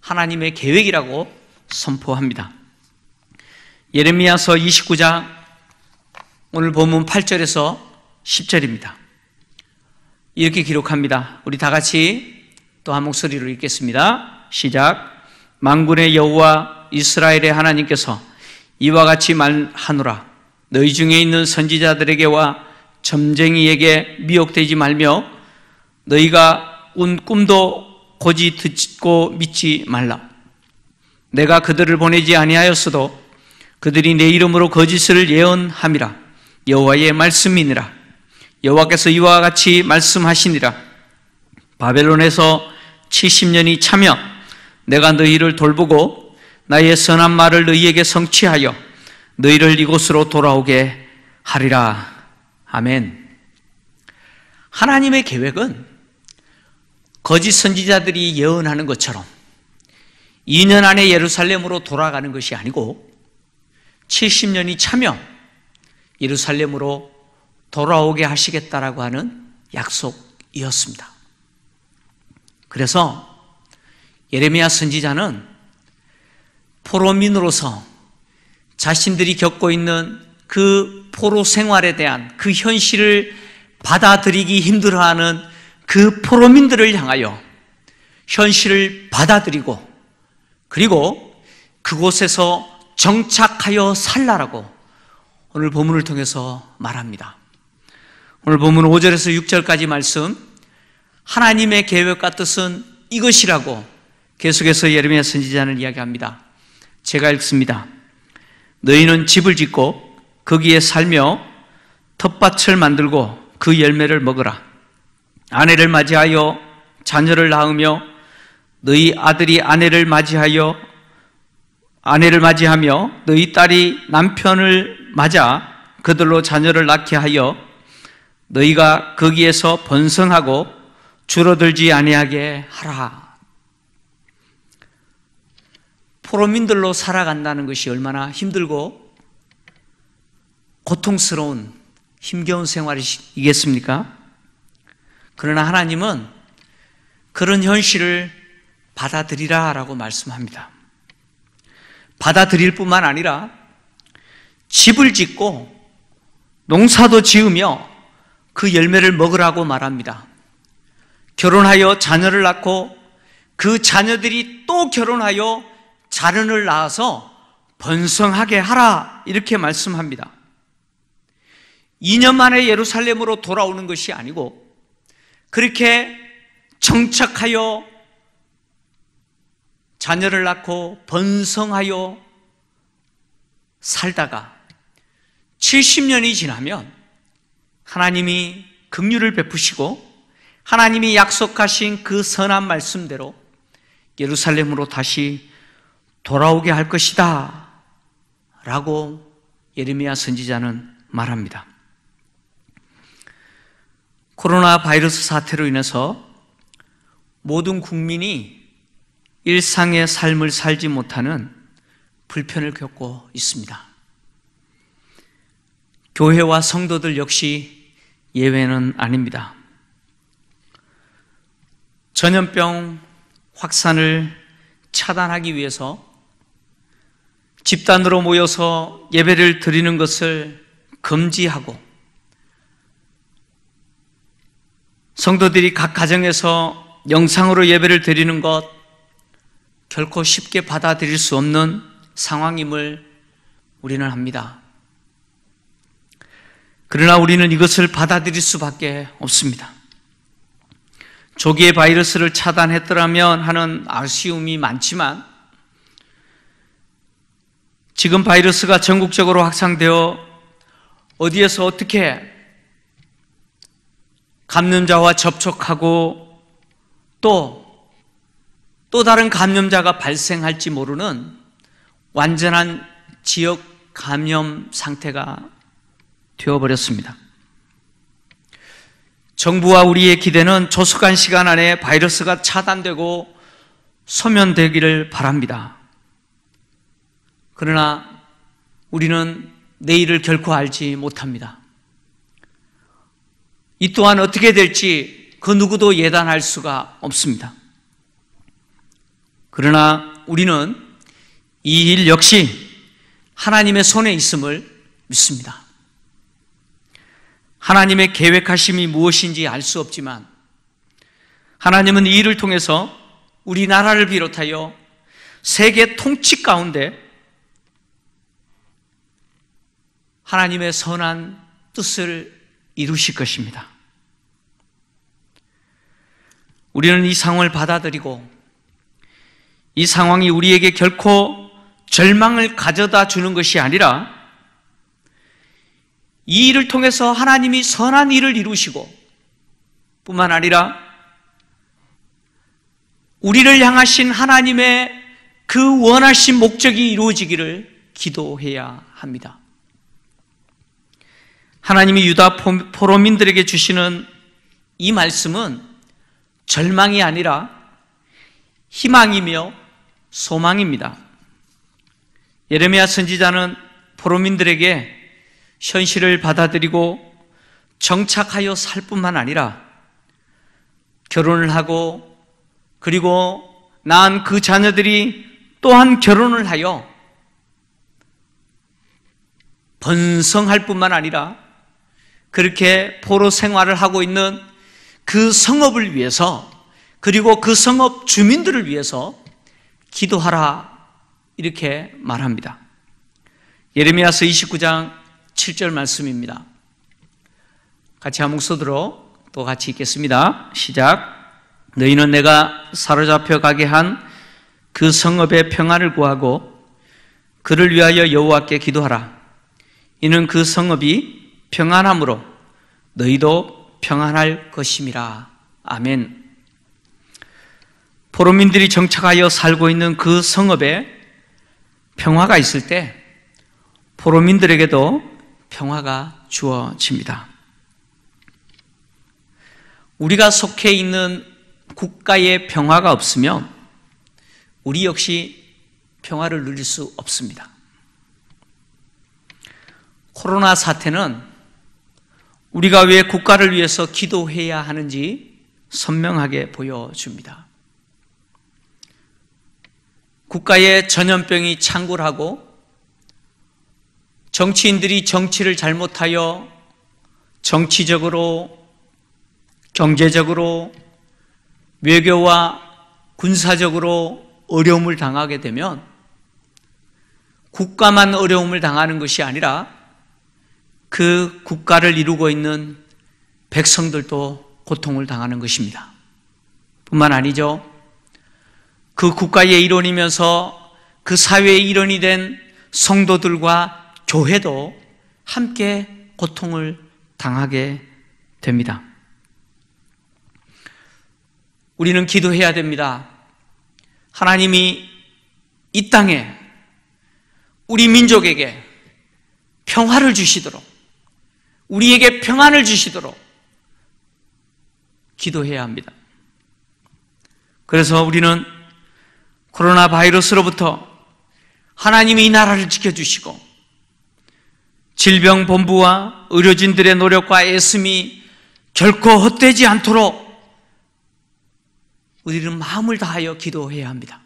하나님의 계획이라고 선포합니다. 예레미야서 29장 오늘 본문 8절에서 10절입니다. 이렇게 기록합니다. 우리 다 같이 또 한 목소리로 읽겠습니다. 시작. 만군의 여호와 이스라엘의 하나님께서 이와 같이 말하노라. 너희 중에 있는 선지자들에게와 점쟁이에게 미혹되지 말며 너희가 꾼 꿈도 고지 듣고 믿지 말라. 내가 그들을 보내지 아니하였어도 그들이 내 이름으로 거짓을 예언함이라. 여호와의 말씀이니라. 여호와께서 이와 같이 말씀하시니라. 바벨론에서 70년이 차며 내가 너희를 돌보고 나의 선한 말을 너희에게 성취하여 너희를 이곳으로 돌아오게 하리라. 아멘. 하나님의 계획은 거짓 선지자들이 예언하는 것처럼 2년 안에 예루살렘으로 돌아가는 것이 아니고 70년이 차면 예루살렘으로 돌아오게 하시겠다라고 하는 약속이었습니다. 그래서 예레미야 선지자는 포로민으로서 자신들이 겪고 있는 그 포로 생활에 대한 그 현실을 받아들이기 힘들어하는 그 포로민들을 향하여 현실을 받아들이고 그리고 그곳에서 정착하여 살라라고 오늘 본문을 통해서 말합니다. 오늘 본문 5절에서 6절까지 말씀, 하나님의 계획과 뜻은 이것이라고 계속해서 예레미야 선지자는 이야기합니다. 제가 읽습니다. 너희는 집을 짓고 거기에 살며 텃밭을 만들고 그 열매를 먹으라. 아내를 맞이하여 자녀를 낳으며 너희 아들이 아내를 맞이하며 너희 딸이 남편을 맞아 그들로 자녀를 낳게 하여 너희가 거기에서 번성하고 줄어들지 아니하게 하라. 포로민들로 살아간다는 것이 얼마나 힘들고 고통스러운 힘겨운 생활이겠습니까? 그러나 하나님은 그런 현실을 받아들이라라고 말씀합니다. 받아들일 뿐만 아니라 집을 짓고 농사도 지으며 그 열매를 먹으라고 말합니다. 결혼하여 자녀를 낳고 그 자녀들이 또 결혼하여 자녀를 낳아서 번성하게 하라, 이렇게 말씀합니다. 2년 만에 예루살렘으로 돌아오는 것이 아니고 그렇게 정착하여 자녀를 낳고 번성하여 살다가 70년이 지나면 하나님이 긍휼을 베푸시고 하나님이 약속하신 그 선한 말씀대로 예루살렘으로 다시 돌아오게 할 것이다 라고 예레미야 선지자는 말합니다. 코로나 바이러스 사태로 인해서 모든 국민이 일상의 삶을 살지 못하는 불편을 겪고 있습니다. 교회와 성도들 역시 예외는 아닙니다. 전염병 확산을 차단하기 위해서 집단으로 모여서 예배를 드리는 것을 금지하고 성도들이 각 가정에서 영상으로 예배를 드리는 것 결코 쉽게 받아들일 수 없는 상황임을 우리는 압니다. 그러나 우리는 이것을 받아들일 수밖에 없습니다. 조기에 바이러스를 차단했더라면 하는 아쉬움이 많지만 지금 바이러스가 전국적으로 확산되어 어디에서 어떻게 감염자와 접촉하고 또 다른 감염자가 발생할지 모르는 완전한 지역 감염 상태가 되어버렸습니다. 정부와 우리의 기대는 조속한 시간 안에 바이러스가 차단되고 소멸되기를 바랍니다. 그러나 우리는 내일을 결코 알지 못합니다. 이 또한 어떻게 될지 그 누구도 예단할 수가 없습니다. 그러나 우리는 이 일 역시 하나님의 손에 있음을 믿습니다. 하나님의 계획하심이 무엇인지 알 수 없지만 하나님은 이 일을 통해서 우리나라를 비롯하여 세계 통치 가운데 하나님의 선한 뜻을 이루실 것입니다. 우리는 이 상황을 받아들이고 이 상황이 우리에게 결코 절망을 가져다 주는 것이 아니라 이 일을 통해서 하나님이 선한 일을 이루시고 뿐만 아니라 우리를 향하신 하나님의 그 원하신 목적이 이루어지기를 기도해야 합니다. 하나님이 유다 포로민들에게 주시는 이 말씀은 절망이 아니라 희망이며 소망입니다. 예레미야 선지자는 포로민들에게 현실을 받아들이고 정착하여 살 뿐만 아니라 결혼을 하고 그리고 낳은 그 자녀들이 또한 결혼을 하여 번성할 뿐만 아니라 그렇게 포로 생활을 하고 있는 그 성읍을 위해서, 그리고 그 성읍 주민들을 위해서 기도하라, 이렇게 말합니다. 예레미야서 29장 7절 말씀입니다. 같이 한 목소리로 또 같이 읽겠습니다. 시작. 너희는 내가 사로잡혀 가게 한 그 성읍의 평안을 구하고 그를 위하여 여호와께 기도하라. 이는 그 성읍이 평안함으로 너희도 평안할 것임이라. 아멘. 포로민들이 정착하여 살고 있는 그 성읍에 평화가 있을 때 포로민들에게도 평화가 주어집니다. 우리가 속해 있는 국가에 평화가 없으면 우리 역시 평화를 누릴 수 없습니다. 코로나 사태는 우리가 왜 국가를 위해서 기도해야 하는지 선명하게 보여줍니다. 국가에 전염병이 창궐하고 정치인들이 정치를 잘못하여 정치적으로, 경제적으로, 외교와 군사적으로 어려움을 당하게 되면 국가만 어려움을 당하는 것이 아니라 그 국가를 이루고 있는 백성들도 고통을 당하는 것입니다. 뿐만 아니죠. 그 국가의 일원이면서 그 사회의 일원이 된 성도들과 교회도 함께 고통을 당하게 됩니다. 우리는 기도해야 됩니다. 하나님이 이 땅에 우리 민족에게 평화를 주시도록, 우리에게 평안을 주시도록 기도해야 합니다. 그래서 우리는 코로나 바이러스로부터 하나님이 이 나라를 지켜주시고 질병본부와 의료진들의 노력과 애씀이 결코 헛되지 않도록 우리는 마음을 다하여 기도해야 합니다.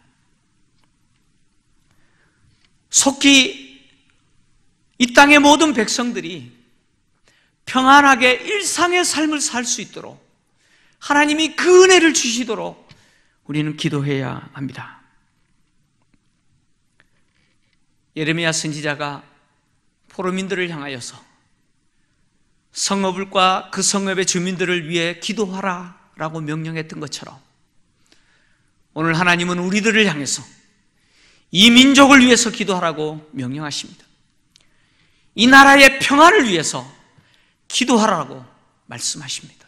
속히 이 땅의 모든 백성들이 평안하게 일상의 삶을 살 수 있도록 하나님이 그 은혜를 주시도록 우리는 기도해야 합니다. 예레미야 선지자가 포로민들을 향하여서 성읍과 그 성읍의 주민들을 위해 기도하라 라고 명령했던 것처럼 오늘 하나님은 우리들을 향해서 이 민족을 위해서 기도하라고 명령하십니다. 이 나라의 평화를 위해서 기도하라고 말씀하십니다.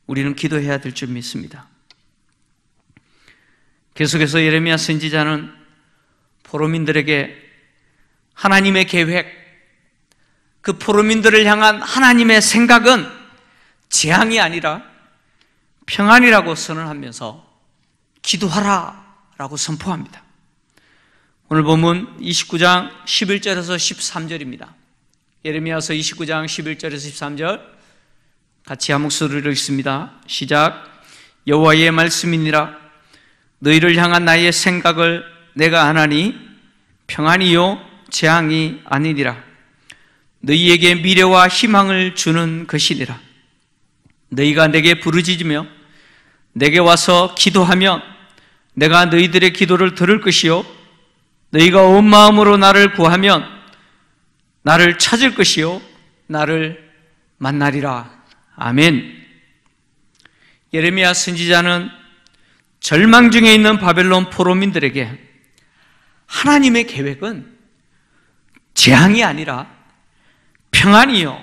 우리는 기도해야 될 줄 믿습니다. 계속해서 예레미야 선지자는 포로민들에게 하나님의 계획, 그 포로민들을 향한 하나님의 생각은 재앙이 아니라 평안이라고 선언하면서 기도하라 라고 선포합니다. 오늘 본문 29장 11절에서 13절입니다. 예레미야서 29장 11절에서 13절 같이 한 목소리로 읽습니다. 시작. 여호와의 말씀이니라. 너희를 향한 나의 생각을 내가 아나니 평안이요 재앙이 아니니라. 너희에게 미래와 희망을 주는 것이니라. 너희가 내게 부르짖으며 내게 와서 기도하면 내가 너희들의 기도를 들을 것이요 너희가 온 마음으로 나를 구하면 나를 찾을 것이요 나를 만나리라. 아멘. 예레미야 선지자는 절망 중에 있는 바벨론 포로민들에게 하나님의 계획은 재앙이 아니라 평안이요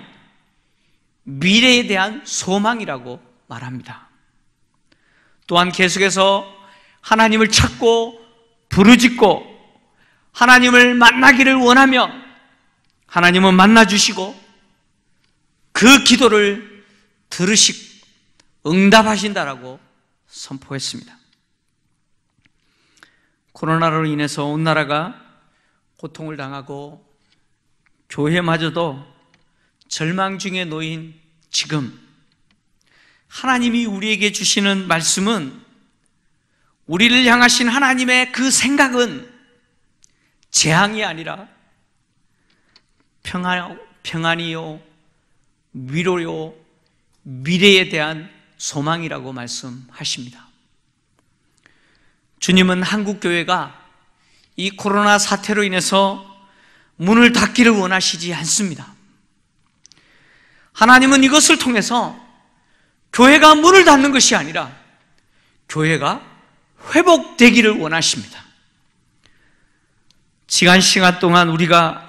미래에 대한 소망이라고 말합니다. 또한 계속해서 하나님을 찾고 부르짖고 하나님을 만나기를 원하면 하나님은 만나주시고 그 기도를 응답하신다라고 선포했습니다. 코로나로 인해서 온 나라가 고통을 당하고 교회마저도 절망 중에 놓인 지금 하나님이 우리에게 주시는 말씀은 우리를 향하신 하나님의 그 생각은 재앙이 아니라 평안이요, 위로요, 미래에 대한 소망이라고 말씀하십니다. 주님은 한국교회가 이 코로나 사태로 인해서 문을 닫기를 원하시지 않습니다. 하나님은 이것을 통해서 교회가 문을 닫는 것이 아니라 교회가 회복되기를 원하십니다. 지난 시간 동안 우리가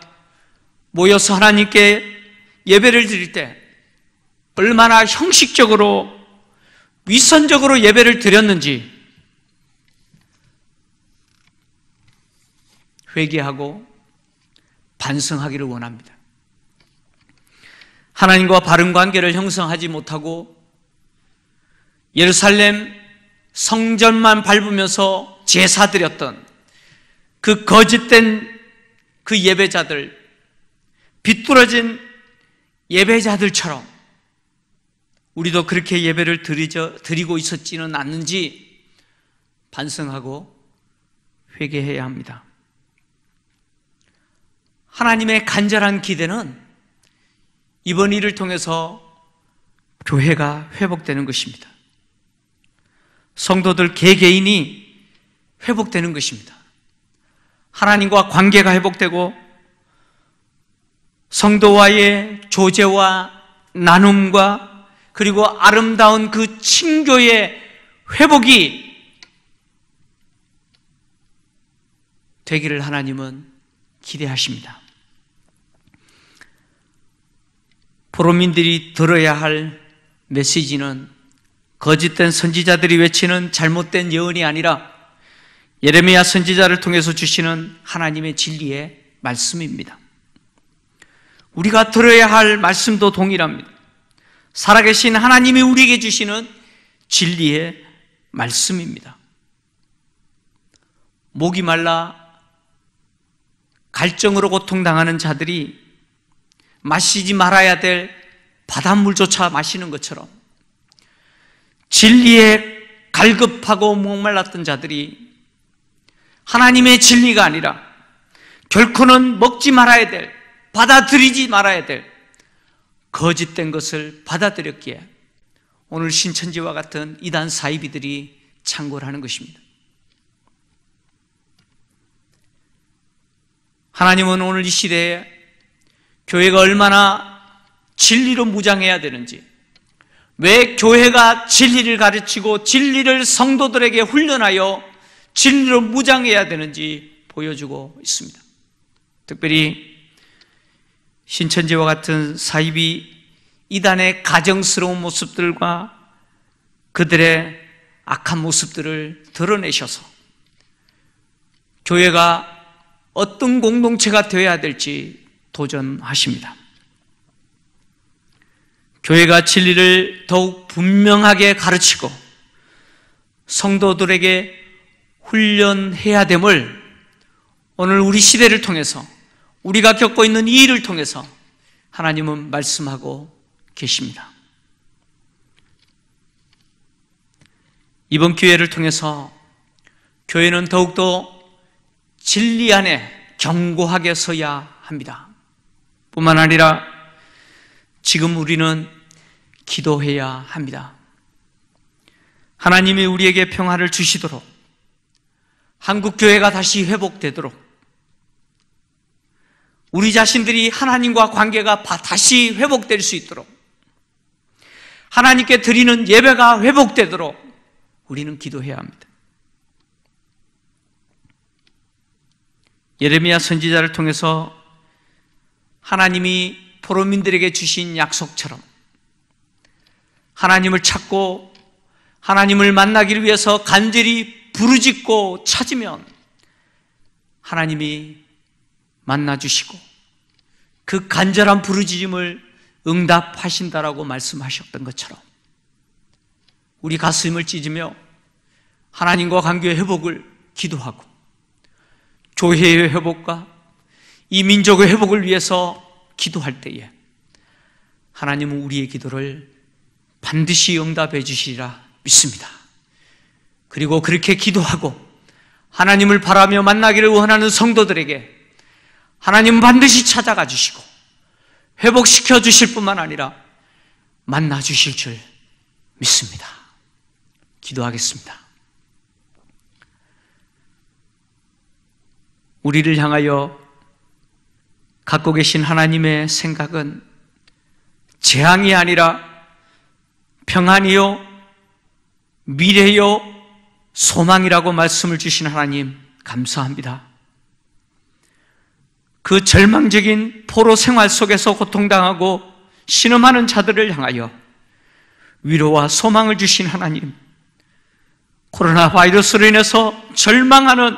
모여서 하나님께 예배를 드릴 때 얼마나 형식적으로 위선적으로 예배를 드렸는지 회개하고 반성하기를 원합니다. 하나님과 바른 관계를 형성하지 못하고 예루살렘 성전만 밟으면서 제사 드렸던 그 거짓된 그 예배자들, 비뚤어진 예배자들처럼 우리도 그렇게 예배를 드리고 있었지는 않는지 반성하고 회개해야 합니다. 하나님의 간절한 기대는 이번 일을 통해서 교회가 회복되는 것입니다. 성도들 개개인이 회복되는 것입니다. 하나님과 관계가 회복되고 성도와의 조제와 나눔과 그리고 아름다운 그 친교의 회복이 되기를 하나님은 기대하십니다. 포로민들이 들어야 할 메시지는 거짓된 선지자들이 외치는 잘못된 예언이 아니라 예레미야 선지자를 통해서 주시는 하나님의 진리의 말씀입니다. 우리가 들어야 할 말씀도 동일합니다. 살아계신 하나님이 우리에게 주시는 진리의 말씀입니다. 목이 말라 갈증으로 고통당하는 자들이 마시지 말아야 될 바닷물조차 마시는 것처럼 진리에 갈급하고 목말랐던 자들이 하나님의 진리가 아니라 결코는 먹지 말아야 될, 받아들이지 말아야 될 거짓된 것을 받아들였기에 오늘 신천지와 같은 이단 사이비들이 창궐 하는 것입니다. 하나님은 오늘 이 시대에 교회가 얼마나 진리로 무장해야 되는지, 왜 교회가 진리를 가르치고 진리를 성도들에게 훈련하여 진리로 무장해야 되는지 보여주고 있습니다. 특별히 신천지와 같은 사이비 이단의 가정스러운 모습들과 그들의 악한 모습들을 드러내셔서 교회가 어떤 공동체가 되어야 될지 도전하십니다. 교회가 진리를 더욱 분명하게 가르치고 성도들에게 훈련해야 됨을 오늘 우리 시대를 통해서 우리가 겪고 있는 이 일을 통해서 하나님은 말씀하고 계십니다. 이번 기회를 통해서 교회는 더욱더 진리 안에 견고하게 서야 합니다. 뿐만 아니라 지금 우리는 기도해야 합니다. 하나님이 우리에게 평화를 주시도록, 한국교회가 다시 회복되도록, 우리 자신들이 하나님과 관계가 다시 회복될 수 있도록, 하나님께 드리는 예배가 회복되도록 우리는 기도해야 합니다. 예레미야 선지자를 통해서 하나님이 포로민들에게 주신 약속처럼 하나님을 찾고 하나님을 만나기를 위해서 간절히 부르짖고 찾으면 하나님이 만나주시고 그 간절한 부르짖음을 응답하신다라고 말씀하셨던 것처럼 우리 가슴을 찢으며 하나님과 관계의 회복을 기도하고 교회의 회복과 이 민족의 회복을 위해서 기도할 때에 하나님은 우리의 기도를 반드시 응답해 주시리라 믿습니다. 그리고 그렇게 기도하고 하나님을 바라며 만나기를 원하는 성도들에게 하나님은 반드시 찾아가 주시고 회복시켜 주실 뿐만 아니라 만나 주실 줄 믿습니다. 기도하겠습니다. 우리를 향하여 갖고 계신 하나님의 생각은 재앙이 아니라 평안이요, 미래요, 소망이라고 말씀을 주신 하나님 감사합니다. 그 절망적인 포로 생활 속에서 고통당하고 신음하는 자들을 향하여 위로와 소망을 주신 하나님, 코로나 바이러스로 인해서 절망하는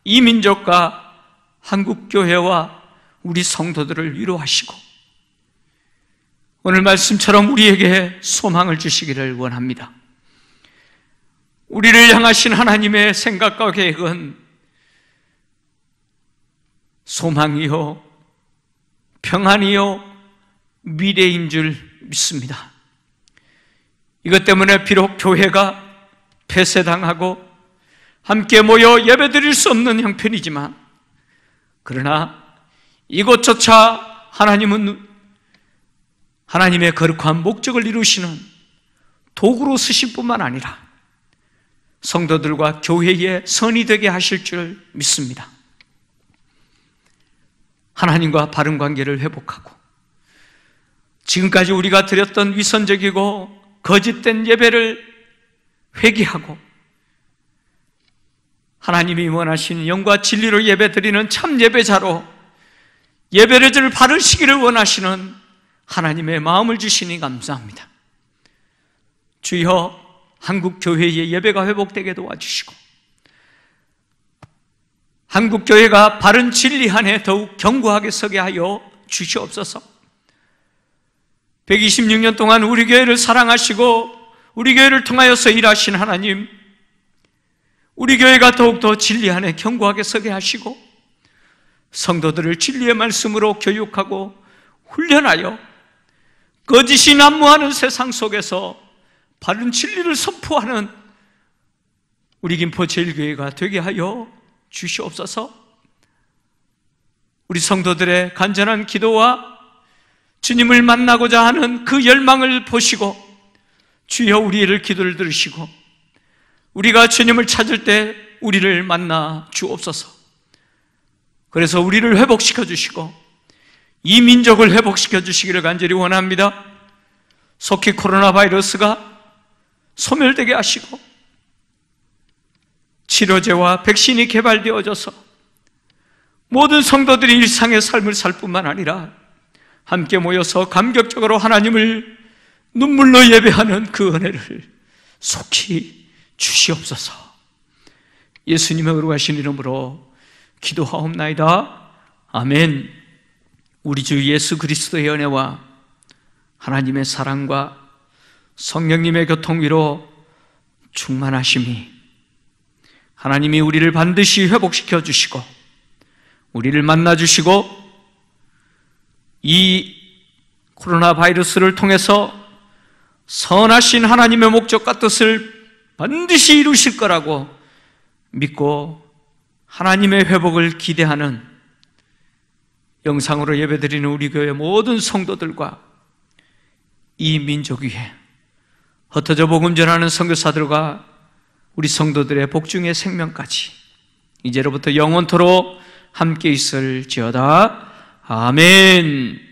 이 민족과 한국교회와 우리 성도들을 위로하시고 오늘 말씀처럼 우리에게 소망을 주시기를 원합니다. 우리를 향하신 하나님의 생각과 계획은 소망이요, 평안이요, 미래인 줄 믿습니다. 이것 때문에 비록 교회가 폐쇄당하고 함께 모여 예배드릴 수 없는 형편이지만, 그러나 이곳조차 하나님은 하나님의 거룩한 목적을 이루시는 도구로 쓰실 뿐만 아니라 성도들과 교회의 선이 되게 하실 줄 믿습니다. 하나님과 바른 관계를 회복하고 지금까지 우리가 드렸던 위선적이고 거짓된 예배를 회개하고 하나님이 원하시는 영과 진리로 예배드리는 참 예배자로 예배를 바르시기를 원하시는 하나님의 마음을 주시니 감사합니다. 주여, 한국 교회의 예배가 회복되게 도와주시고 한국 교회가 바른 진리 안에 더욱 견고하게 서게 하여 주시옵소서. 126년 동안 우리 교회를 사랑하시고 우리 교회를 통하여서 일하신 하나님, 우리 교회가 더욱더 진리 안에 견고하게 서게 하시고 성도들을 진리의 말씀으로 교육하고 훈련하여 거짓이 난무하는 세상 속에서 바른 진리를 선포하는 우리 김포 제일교회가 되게 하여 주시옵소서. 우리 성도들의 간절한 기도와 주님을 만나고자 하는 그 열망을 보시고 주여 우리의 기도를 들으시고 우리가 주님을 찾을 때 우리를 만나 주옵소서. 그래서 우리를 회복시켜 주시고 이 민족을 회복시켜 주시기를 간절히 원합니다. 속히 코로나 바이러스가 소멸되게 하시고 치료제와 백신이 개발되어져서 모든 성도들이 일상의 삶을 살 뿐만 아니라 함께 모여서 감격적으로 하나님을 눈물로 예배하는 그 은혜를 속히 주시옵소서. 예수님의 거룩하신 이름으로 기도하옵나이다. 아멘. 우리 주 예수 그리스도의 은혜와 하나님의 사랑과 성령님의 교통위로 충만하심이 하나님이 우리를 반드시 회복시켜 주시고 우리를 만나 주시고 이 코로나 바이러스를 통해서 선하신 하나님의 목적과 뜻을 반드시 이루실 거라고 믿고 하나님의 회복을 기대하는 영상으로 예배드리는 우리 교회 모든 성도들과 이 민족 위에 흩어져 복음 전하는 선교사들과 우리 성도들의 복중의 생명까지 이제로부터 영원토록 함께 있을지어다. 아멘.